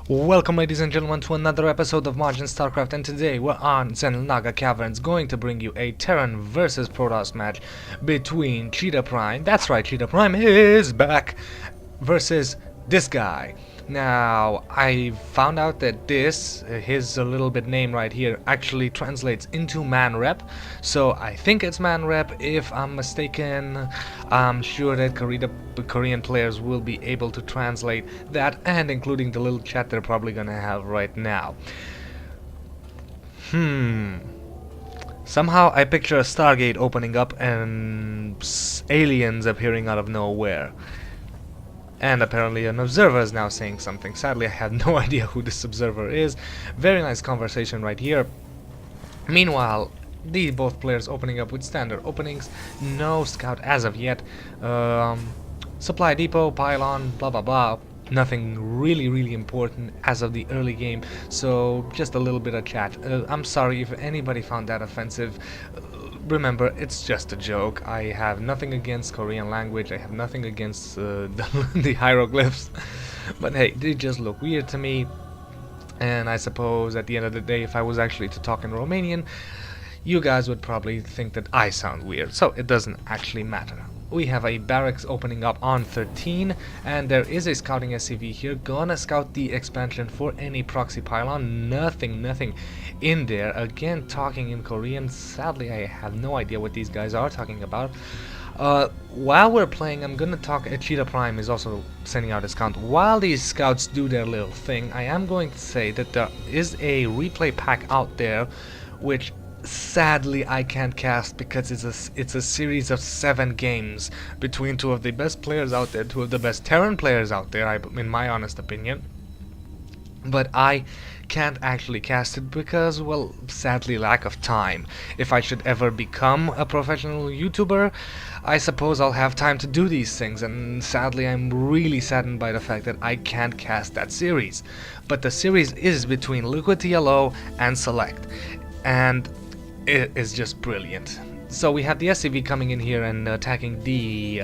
Welcome ladies and gentlemen to another episode of Majin Starcraft, and today we're on Xel'Naga Caverns going to bring you a Terran versus Protoss match between ChiTaPrime, that's right, ChiTaPrime is back, versus this guy. Now, I found out that this, his little bit name right here, actually translates into Manrep, so I think it's Manrep. If I'm mistaken, I'm sure that Korean players will be able to translate that, and including the little chat they're probably gonna have right now. Somehow I picture a Stargate opening up and aliens appearing out of nowhere. And apparently an observer is now saying something. Sadly, I have no idea who this observer is. Very nice conversation right here. Meanwhile, both players opening up with standard openings. No scout as of yet. Supply depot, pylon, blah blah blah. Nothing really important as of the early game. So just a little bit of chat. I'm sorry if anybody found that offensive. Remember, it's just a joke. I have nothing against Korean language. I have nothing against the hieroglyphs. But hey, they just look weird to me. And I suppose at the end of the day, if I was actually to talk in Romanian, you guys would probably think that I sound weird. So it doesn't actually matter. We have a barracks opening up on 13, and there is a scouting SCV here. Gonna scout the expansion for any proxy pylon. Nothing in there. Again, talking in Korean. Sadly, I have no idea what these guys are talking about. While we're playing, I'm gonna talk. ChiTaPrime is also sending out a scout. While these scouts do their little thing, I am going to say that there is a replay pack out there, which sadly I can't cast because it's a series of 7 games between two of the best players out there, two of the best Terran players out there, in my honest opinion. But I can't actually cast it because, well, sadly, lack of time. If I should ever become a professional YouTuber, I suppose I'll have time to do these things, and sadly I'm really saddened by the fact that I can't cast that series. But the series is between Liquid TLO and Select, and it is just brilliant. So we have the SCV coming in here and attacking the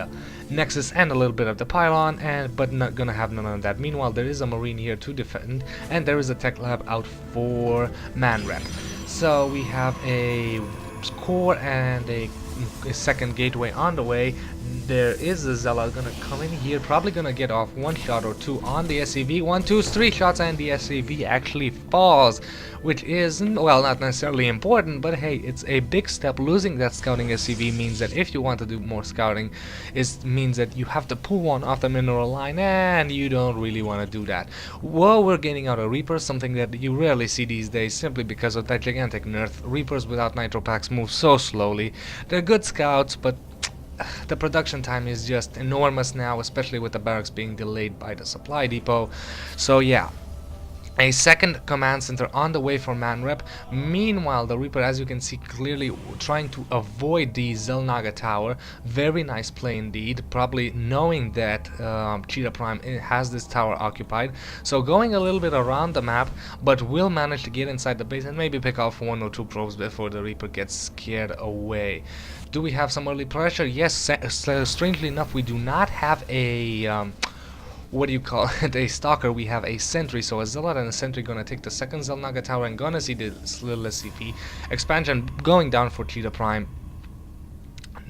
Nexus and a little bit of the pylon, but not gonna have none of that. Meanwhile, there is a Marine here to defend, and there is a tech lab out for Manrep. So we have a core and a second gateway on the way. There is a Zella gonna come in here, probably gonna get off 1 shot or 2 on the SCV. 1, 2, 3 shots, and the SCV actually falls, which is, well, not necessarily important, but hey, it's a big step. Losing that scouting SCV means that if you want to do more scouting, it means that you have to pull one off the mineral line, and you don't really want to do that. Well, we're getting out a Reaper, something that you rarely see these days, simply because of that gigantic nerf. Reapers without nitro packs move so slowly. They're good scouts, but the production time is just enormous now, especially with the barracks being delayed by the supply depot. So yeah, a second command center on the way for Manrep. Meanwhile, the Reaper, as you can see clearly, trying to avoid the Xel'Naga tower. Very nice play indeed, probably knowing that ChiTaPrime has this tower occupied. So going a little bit around the map, but will manage to get inside the base and maybe pick off 1 or 2 probes before the Reaper gets scared away. Do we have some early pressure? Yes, strangely enough, we do not have a what do you call it, a stalker. We have a sentry, so a zealot and a sentry gonna take the second Xel'Naga tower and gonna see this little SCP expansion going down for ChiTaPrime,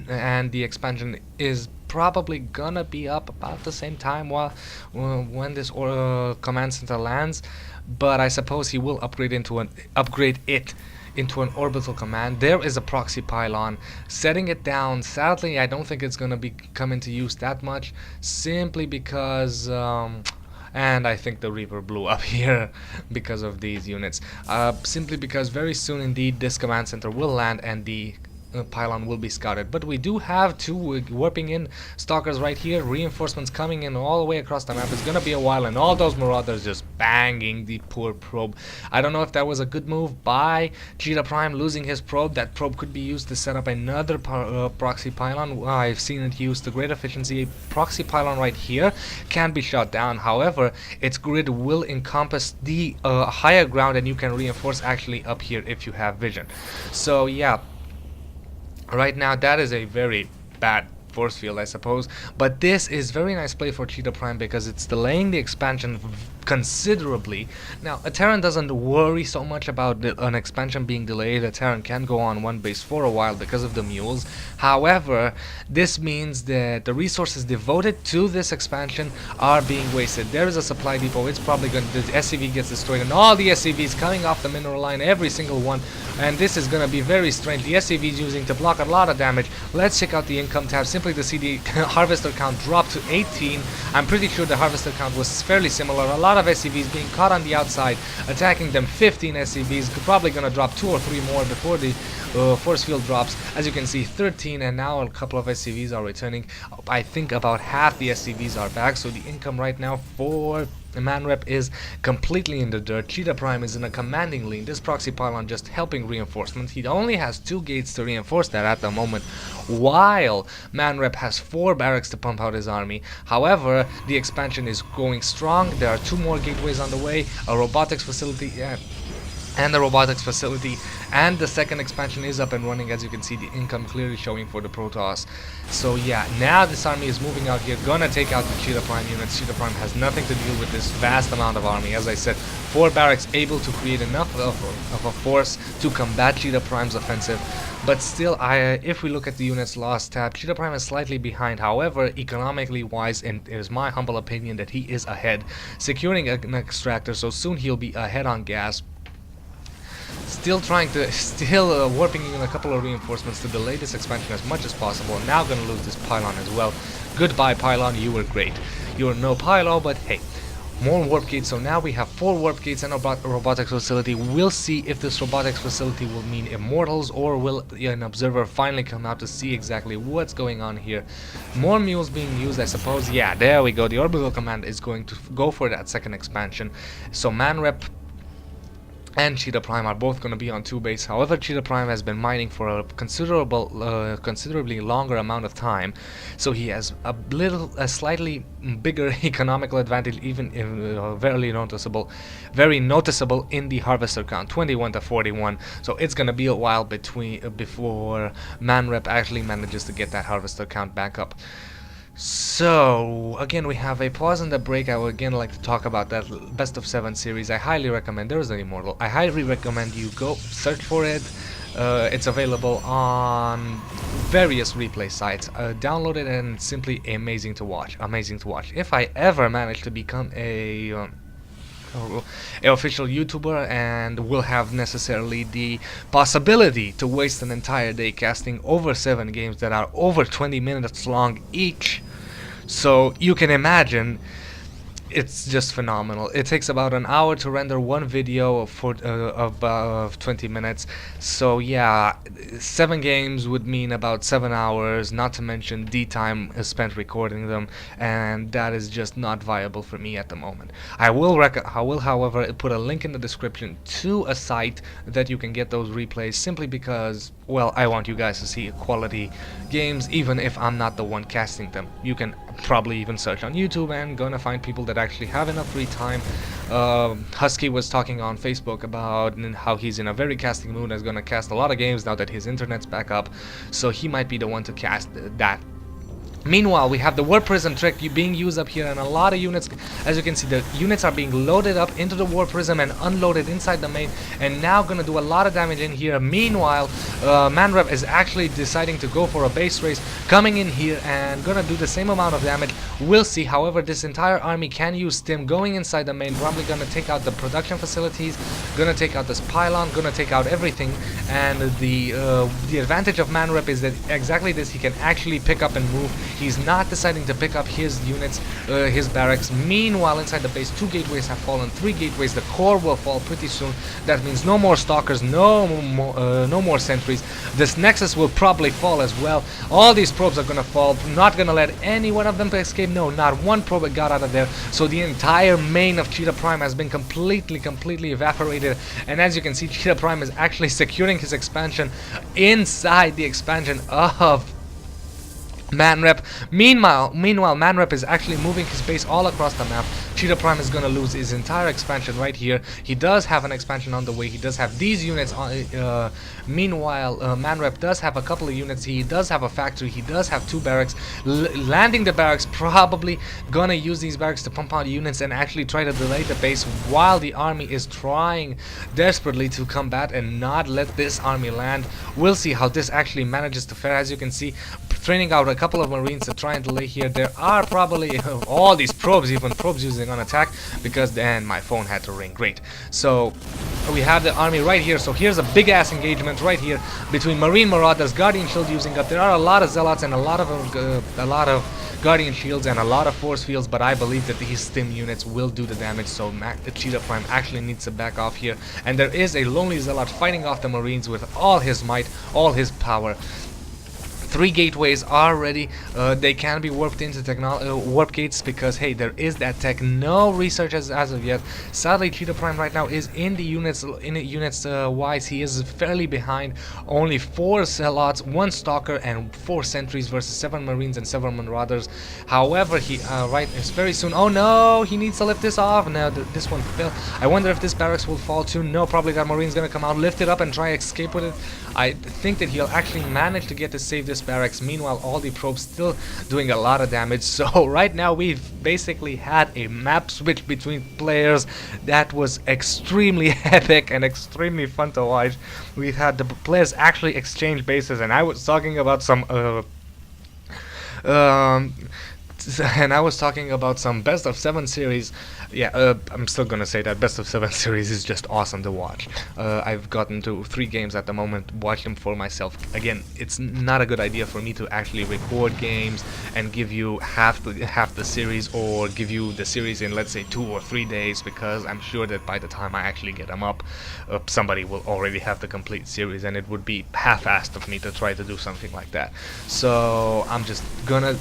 and the expansion is probably gonna be up about the same time when this command center lands, but I suppose he will upgrade it into an orbital command. There is a proxy pylon setting it down. Sadly, I don't think it's gonna come into use that much, simply because and I think the Reaper blew up here because of these units, simply because very soon indeed this command center will land and the pylon will be scouted. But we do have 2 warping in stalkers right here, reinforcements coming in all the way across the map. It's gonna be a while, and all those marauders just banging the poor probe. I don't know if that was a good move by ChiTaPrime, losing his probe. That probe could be used to set up another proxy pylon. I've seen it used to great efficiency. A proxy pylon right here can be shot down, however its grid will encompass the higher ground, and you can reinforce actually up here if you have vision. So yeah, right now that is a very bad force field, I suppose, but this is very nice play for ChiTaPrime because it's delaying the expansion considerably. Now, a Terran doesn't worry so much about an expansion being delayed. A Terran can go on one base for a while because of the mules. However, this means that the resources devoted to this expansion are being wasted. There is a supply depot. It's probably going to, the SCV gets destroyed, and all the SCVs coming off the mineral line, every single one, and this is going to be very strange. The SCV is using to block a lot of damage. Let's check out the income tab simply to see the harvester count drop to 18. I'm pretty sure the harvester count was fairly similar. A lot of SCVs being caught on the outside, attacking them. 15 SCVs, probably gonna drop 2 or 3 more before the force field drops. As you can see, 13, and now a couple of SCVs are returning. I think about half the SCVs are back, so the income right now for Manrep is completely in the dirt. ChiTaPrime is in a commanding lead. This proxy pylon just helping reinforcement. He only has 2 gates to reinforce that at the moment, while Manrep has 4 barracks to pump out his army. However, the expansion is going strong. There are 2 more gateways on the way, a robotics facility, and the second expansion is up and running. As you can see, the income clearly showing for the Protoss. So yeah, now this army is moving out here, gonna take out the ChiTaPrime units. ChiTaPrime has nothing to deal with this vast amount of army. As I said, 4 barracks able to create enough of a force to combat ChiTaPrime's offensive. But still, if we look at the units lost tab, ChiTaPrime is slightly behind. However, economically wise, and it is my humble opinion that he is ahead, securing an extractor, so soon he'll be ahead on gas. Still warping in a couple of reinforcements to delay this expansion as much as possible. Now gonna lose this pylon as well. Goodbye pylon, you were great. You were no pylon, but hey, more warp gates. So now we have 4 warp gates and a robotics facility. We'll see if this robotics facility will mean immortals, or will an observer finally come out to see exactly what's going on here. More mules being used, I suppose. Yeah, there we go. The orbital command is going to go for that second expansion. So Manrep and ChiTaPrime are both going to be on 2 base. However, ChiTaPrime has been mining for a considerably longer amount of time, so he has a slightly bigger economical advantage, even very noticeable in the harvester count, 21 to 41. So it's going to be a while before Manrep actually manages to get that harvester count back up. So again, we have a pause and a break. I would again like to talk about that best of 7 series. I highly recommend. There is an immortal. I highly recommend you go search for it. It's available on various replay sites. Download it, and it's simply amazing to watch. If I ever manage to become a official YouTuber and will have necessarily the possibility to waste an entire day casting over 7 games that are over 20 minutes long each, so you can imagine it's just phenomenal. It takes about an hour to render one video for of 20 minutes. So yeah, 7 games would mean about 7 hours, not to mention the time spent recording them, and that is just not viable for me at the moment. I will however put a link in the description to a site that you can get those replays, simply because, well, I want you guys to see quality games even if I'm not the one casting them. You can probably even search on YouTube and gonna find people that actually have enough free time. Husky was talking on Facebook about how he's in a very casting mood and is gonna cast a lot of games now that his internet's back up, so he might be the one to cast that. Meanwhile, we have the warp prism trick being used up here, and a lot of units, as you can see, the units are being loaded up into the warp prism and unloaded inside the main, and now gonna do a lot of damage in here. Meanwhile, Manrep is actually deciding to go for a base race, coming in here and gonna do the same amount of damage. We'll see. However, this entire army can use stim, going inside the main, probably gonna take out the production facilities, gonna take out this pylon, gonna take out everything. And the advantage of Manrep is that exactly this, he can actually pick up and move. He's not deciding to pick up his units, his barracks. Meanwhile, inside the base, 2 gateways have fallen, 3 gateways. The core will fall pretty soon. That means no more stalkers, no more sentries. This nexus will probably fall as well. All these probes are gonna fall. Not gonna let any one of them escape. No, not one probe got out of there. So the entire main of ChiTaPrime has been completely evaporated. And as you can see, ChiTaPrime is actually securing his expansion inside the expansion of Manrep. Meanwhile, Manrep is actually moving his base all across the map. ChiTaPrime is gonna lose his entire expansion right here. He does have an expansion on the way. He does have these units on. Meanwhile, Manrep does have a couple of units. He does have a factory. He does have 2 barracks. Landing the barracks, probably gonna use these barracks to pump out units and actually try to delay the base while the army is trying desperately to combat and not let this army land. We'll see how this actually manages to fare. As you can see, training out a couple of marines to try and delay here. There are probably all these probes, even probes using on attack, because then my phone had to ring. Great. So we have the army right here. So here's a big ass engagement right here between Marine Marauders, Guardian Shield using up. There are a lot of Zealots and a lot of Guardian Shields and a lot of Force Fields, but I believe that these Stim units will do the damage, so ChiTaPrime actually needs to back off here. And there is a Lonely Zealot fighting off the Marines with all his might, all his power. 3 gateways are ready. They can be warped into warp gates because, hey, there is that tech. No research as of yet. Sadly, ChiTaPrime right now is in the units wise. He is fairly behind. Only 4 Zealots, 1 Stalker, and 4 Sentries versus 7 Marines and 7 Marauders. However, he is very soon. Oh no, he needs to lift this off. No, this one fell. I wonder if this barracks will fall too. No, probably that Marine's gonna come out, lift it up, and try escape with it. I think that he'll actually manage to get to save this barracks. Meanwhile, all the probes still doing a lot of damage. So right now we've basically had a map switch between players that was extremely epic and extremely fun to watch. We've had the players actually exchange bases, and I was talking about some best of 7 series. Yeah, I'm still gonna say that best of 7 series is just awesome to watch. I've gotten to 3 games at the moment, watch them for myself. Again, it's not a good idea for me to actually record games and give you half the series, or give you the series in, let's say, 2 or 3 days, because I'm sure that by the time I actually get them up, somebody will already have the complete series, and it would be half-assed of me to try to do something like that. So I'm just gonna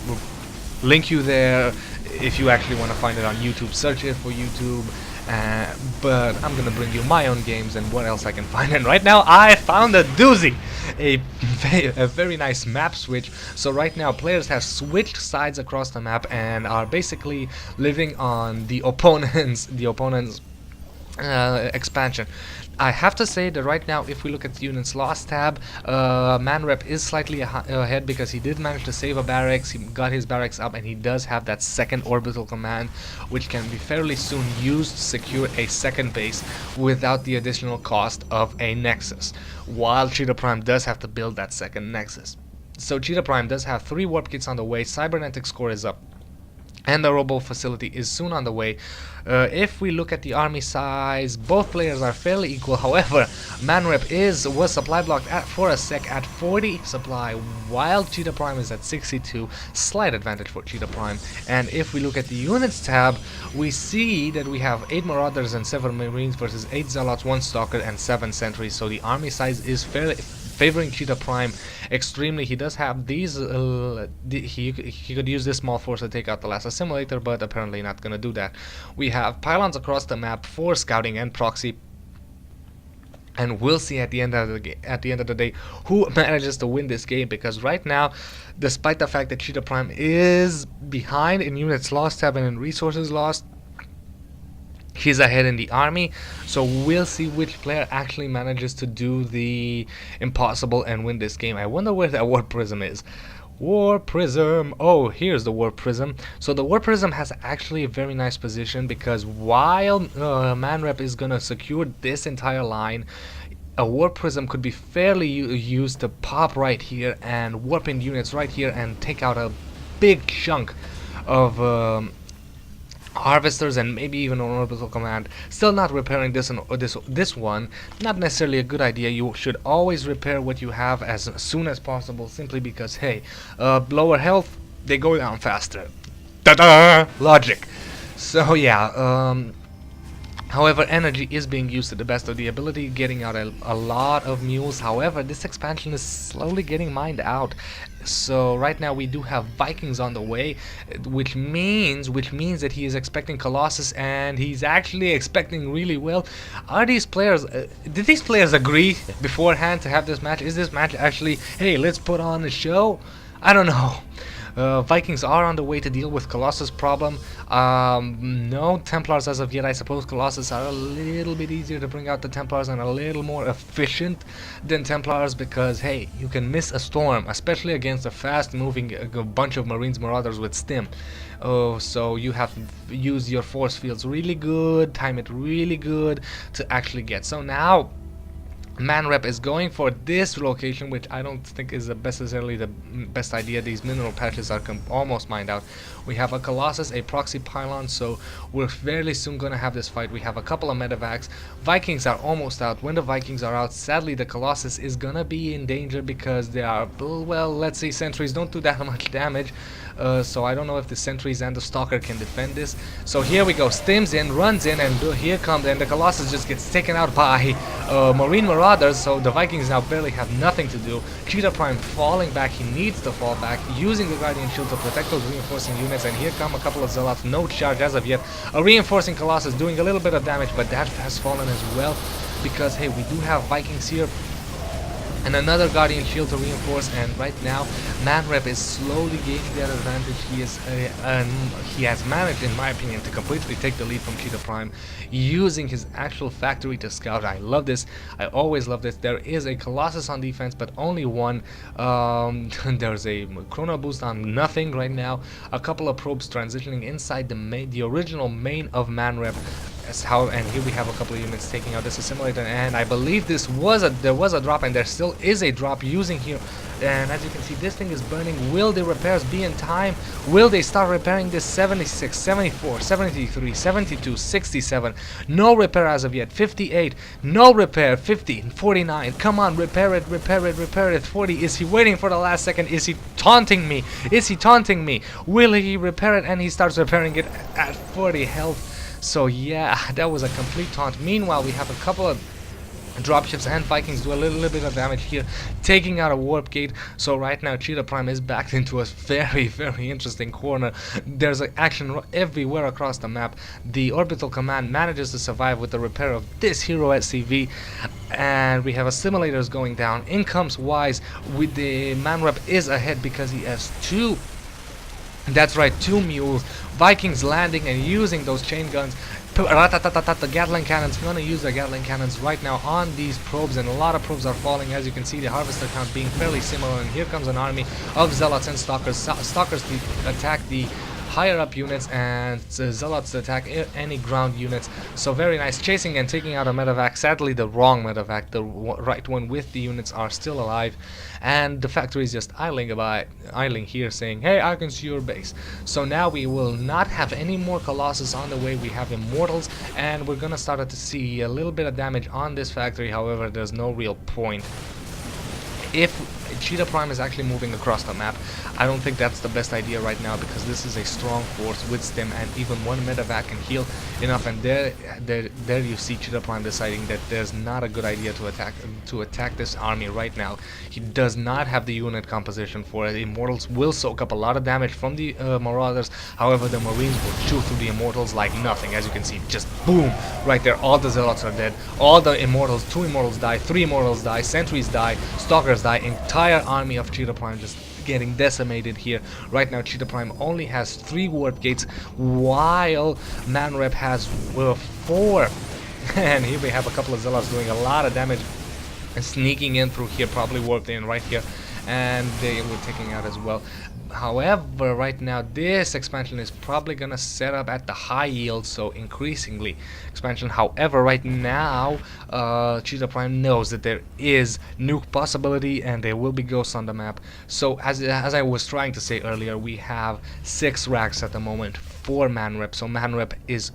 link you there if you actually want to find it on YouTube. Search it for YouTube, but I'm gonna bring you my own games and what else I can find. And right now I found a doozy, a very nice map switch. So right now players have switched sides across the map and are basically living on the opponent's expansion. I have to say that right now, if we look at the units lost tab, Manrep is slightly ahead because he did manage to save a barracks. He got his barracks up, and he does have that second orbital command, which can be fairly soon used to secure a second base without the additional cost of a nexus, while ChiTaPrime does have to build that second nexus. So ChiTaPrime does have 3 warp kits on the way, cybernetic score is up, and the robo facility is soon on the way. If we look at the army size, both players are fairly equal. However, Manrep was supply blocked for a sec at 40 supply, while ChiTaPrime is at 62. Slight advantage for ChiTaPrime. And if we look at the units tab, we see that we have 8 Marauders and 7 Marines versus 8 Zealots, 1 Stalker, and 7 Sentries. So the army size is fairly favoring ChiTaPrime extremely. He does have these, he could use this small force to take out the last assimilator, but apparently not gonna do that. We have pylons across the map for scouting and proxy, and we'll see at the end of the day who manages to win this game, because right now, despite the fact that ChiTaPrime is behind in units lost tab and in resources lost, he's ahead in the army. So we'll see which player actually manages to do the impossible and win this game. I wonder where that Warp Prism is. Warp Prism. Oh, here's the Warp Prism. So the Warp Prism has actually a very nice position, because while Manrep is gonna secure this entire line, a Warp Prism could be fairly used to pop right here and warp in units right here and take out a big chunk of harvesters and maybe even an orbital command. Still not repairing this one. Not necessarily a good idea. You should always repair what you have as soon as possible, simply because, hey, lower health, they go down faster. Ta-da! Logic. So yeah, however, energy is being used to the best of the ability, getting out a lot of mules. However, this expansion is slowly getting mined out. So right now we do have Vikings on the way, which means that he is expecting Colossus, and he's actually expecting really well. Are these players, did these players agree beforehand to have this match? Is this match actually, hey, let's put on a show? I don't know. Vikings are on the way to deal with Colossus problem. No Templars as of yet. I suppose Colossus are a little bit easier to bring out the Templars and a little more efficient than Templars because, hey, you can miss a storm, especially against a fast-moving bunch of Marines Marauders with stim. Oh, so you have to use your force fields really good, time it really good to actually get. So now Manrep is going for this location, which I don't think is necessarily the best idea. These mineral patches are almost mined out. We have a Colossus, a proxy pylon, so we're fairly soon going to have this fight. We have a couple of medevacs. Vikings are almost out. When the Vikings are out, sadly the Colossus is going to be in danger because they are, well, let's say sentries don't do that much damage. So I don't know if the sentries and the stalker can defend this. So here we go, stims in, runs in, and here comes, and the Colossus just gets taken out by Marine Marauders. So the Vikings now barely have nothing to do. ChiTaPrime falling back, he needs to fall back, using the Guardian Shield to protect those reinforcing units, and here come a couple of Zealots, no charge as of yet. A reinforcing Colossus doing a little bit of damage, but that has fallen as well, because hey, we do have Vikings here and another Guardian Shield to reinforce, and right now Manrep is slowly gaining that advantage. He has managed, in my opinion, to completely take the lead from ChiTaPrime using his actual factory to scout. I love this. I always love this. There is a Colossus on defense, but only one. There's a Chrono Boost on nothing right now. A couple of probes transitioning inside the original main of Manrep. And here we have a couple of units taking out this assimilator, and I believe there was a drop, and there still is a drop using here. And as you can see, this thing is burning. Will the repairs be in time? Will they start repairing this? 76, 74, 73, 72, 67. No repair as of yet. 58. No repair. 50, 49. Come on, repair it, repair it, repair it. 40. Is he waiting for the last second? Is he taunting me? Is he taunting me? Will he repair it? And he starts repairing it at 40 health. So yeah, that was a complete taunt. Meanwhile, we have a couple of dropships and Vikings do a little bit of damage here, taking out a warp gate. So right now ChiTaPrime is backed into a very, very interesting corner. There's action everywhere across the map. The orbital command manages to survive with the repair of this hero SCV, and we have assimilators going down. In comes Wise with the Manrep is ahead because he has two. That's right, two mules. Vikings landing and using those chain guns. The Gatling cannons, gonna use the Gatling cannons right now on these probes, and a lot of probes are falling. As you can see, the harvester count being fairly similar, and here comes an army of Zealots and Stalkers. Stalkers to attack the higher up units, and Zealots to attack any ground units. So very nice, chasing and taking out a medevac. Sadly the wrong medevac, the right one with the units are still alive, and the factory is just idling here saying, hey, I can see your base. So now we will not have any more Colossus on the way. We have Immortals, and we're gonna start to see a little bit of damage on this factory. However, there's no real point. If ChiTaPrime is actually moving across the map, I don't think that's the best idea right now, because this is a strong force with stim, and even one medevac can heal enough. And there you see ChiTaPrime deciding that there's not a good idea to attack this army right now. He does not have the unit composition for it. Immortals will soak up a lot of damage from the Marauders. However, the Marines will shoot through the Immortals like nothing. As you can see, just boom, right there. All the Zealots are dead. All the Immortals, 2 Immortals die, 3 Immortals die, Sentries die, Stalkers die. Entire army of ChiTaPrime just getting decimated here. Right now ChiTaPrime only has 3 warp gates, while Manrep has 4. And here we have a couple of Zealots doing a lot of damage and sneaking in through here, probably warped in right here, and they were taking out as well. However, right now this expansion is probably gonna set up at the high yield, so increasingly expansion. However, right now ChiTaPrime knows that there is nuke possibility and there will be ghosts on the map. So as I was trying to say earlier, we have 6 racks at the moment for Manrep. So Manrep is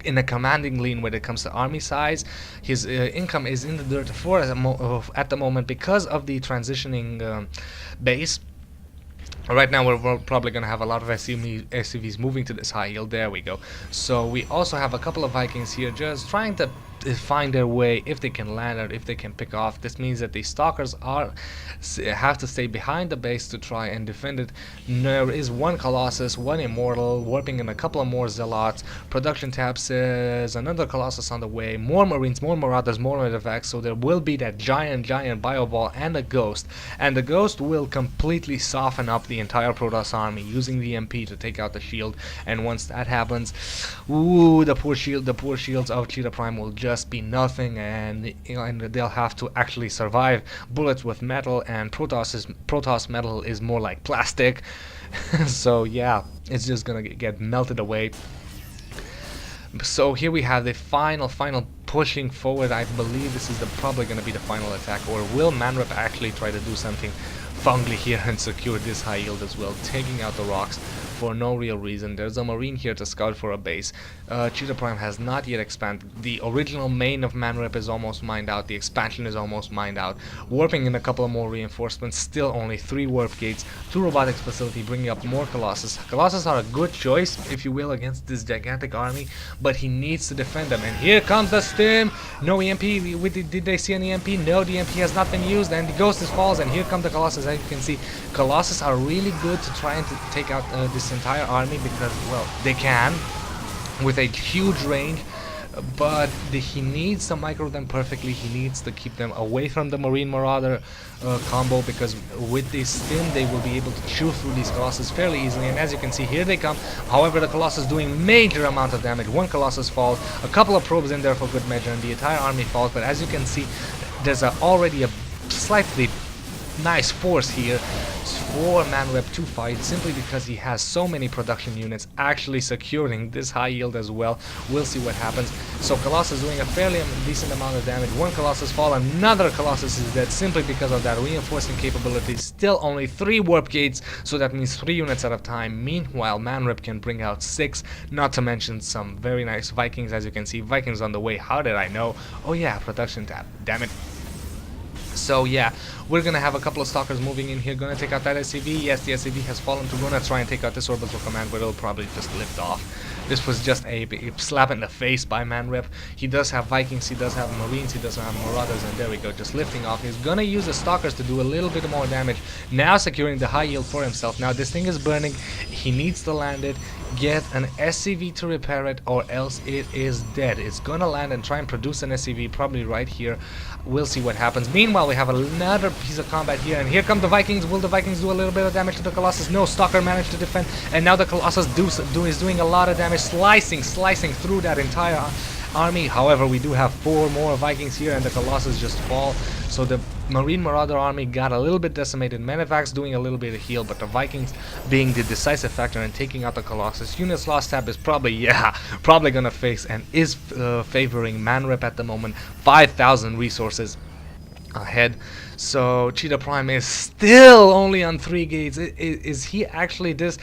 in a commanding lean when it comes to army size. His income is in the dirt at the moment because of the transitioning base. Right now we're probably going to have a lot of SCVs moving to this high yield. There we go. So we also have a couple of Vikings here just trying to find their way, if they can land, or if they can pick off. This means that the stalkers have to stay behind the base to try and defend it. There is one Colossus, one Immortal, warping in a couple of more Zealots. Production tab says another Colossus on the way, more Marines, more Marauders, more Medavacs, so there will be that giant Bio Ball and a Ghost. And the Ghost will completely soften up the entire Protoss army using the MP to take out the shield. And once that happens, ooh, the poor shields of ChiTaPrime will just be nothing, and and they'll have to actually survive bullets with metal, and Protoss metal is more like plastic. So yeah, it's just gonna get melted away. So here we have the final pushing forward. I believe this is probably going to be the final attack, or will Manrep actually try to do something fungly here and secure this high yield as well, taking out the rocks for no real reason. There's a Marine here to scout for a base. ChiTaPrime has not yet expanded. The original main of Manrep is almost mined out. The expansion is almost mined out. Warping in a couple of more reinforcements. Still only 3 warp gates. 2 robotics facility, bringing up more Colossus. Colossus are a good choice, if you will, against this gigantic army, but he needs to defend them. And here comes the stim. No EMP. Did they see an EMP? No, the EMP has not been used, and the Ghost falls, and here come the Colossus. As you can see, Colossus are really good to try and take out this entire army, because, well, they can with a huge range, but he needs to micro them perfectly. He needs to keep them away from the Marine Marauder combo, because with this stim they will be able to chew through these Colossus fairly easily. And as you can see, here they come. However, the Colossus doing major amount of damage. One Colossus falls, a couple of probes in there for good measure, and the entire army falls. But as you can see, there's already a slightly nice force here for Manrep to fight, simply because he has so many production units actually securing this high yield as well. We'll see what happens. So Colossus doing a fairly decent amount of damage. One Colossus fall, another Colossus is dead simply because of that reinforcing capability. Still only 3 warp gates, so that means 3 units at a time. Meanwhile, Manrep can bring out 6, not to mention some very nice Vikings. As you can see, Vikings on the way. How did I know? Oh yeah, production tab, damn it. So yeah, we're gonna have a couple of stalkers moving in here, gonna take out that SCV. Yes, the SCV has fallen. To gonna try and take out this orbital command, but it'll probably just lift off. This was just a slap in the face by Manrep. He does have Vikings, he does have Marines, he does have Marauders, and there we go, just lifting off. He's gonna use the stalkers to do a little bit more damage, now securing the high yield for himself. Now this thing is burning, he needs to land it, get an SCV to repair it, or else it is dead. It's gonna land and try and produce an SCV, probably right here. We'll see what happens. Meanwhile, we have another piece of combat here, and here come the Vikings. Will the Vikings do a little bit of damage to the Colossus? No, Stalker managed to defend, and now the Colossus is doing a lot of damage, slicing through that entire army. However, we do have 4 more Vikings here, and the Colossus just fall. So the Marine Marauder army got a little bit decimated. Medavacs doing a little bit of heal, but the Vikings being the decisive factor in taking out the Colossus. Units lost tab is probably gonna face and is favoring Manrep at the moment. 5,000 resources ahead. So ChiTaPrime is still only on 3 gates. Is he actually this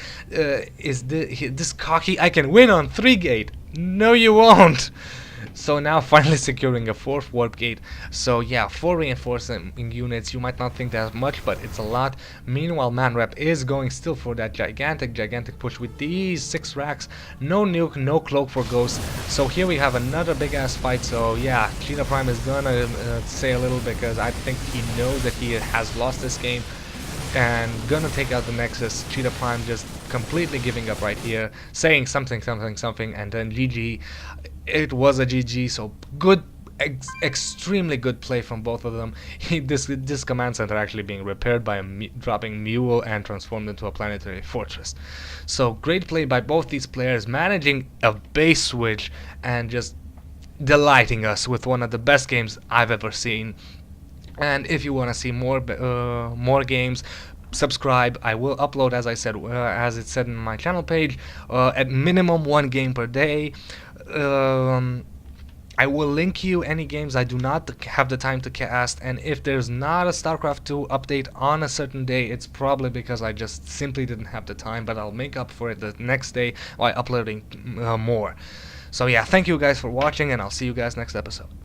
cocky? I can win on 3 gate. No, you won't. So now finally securing a 4th warp gate. So yeah, 4 reinforcing units. You might not think that's much, but it's a lot. Meanwhile, Manrep is going still for that gigantic push with these 6 racks. No nuke, no cloak for Ghost. So here we have another big ass fight. So yeah, ChiTaPrime is gonna say a little, because I think he knows that he has lost this game and gonna take out the Nexus. ChiTaPrime just completely giving up right here, saying something, and then GG. It was a GG, so good, extremely good play from both of them. This command center actually being repaired by dropping Mule and transformed into a planetary fortress. So great play by both these players, managing a base switch and just delighting us with one of the best games I've ever seen. And if you want to see more games, subscribe. I will upload, as I said, as it said in my channel page, at minimum 1 game per day. I will link you any games I do not have the time to cast, and if there's not a StarCraft 2 update on a certain day, it's probably because I just simply didn't have the time, but I'll make up for it the next day by uploading more. So yeah, thank you guys for watching, and I'll see you guys next episode.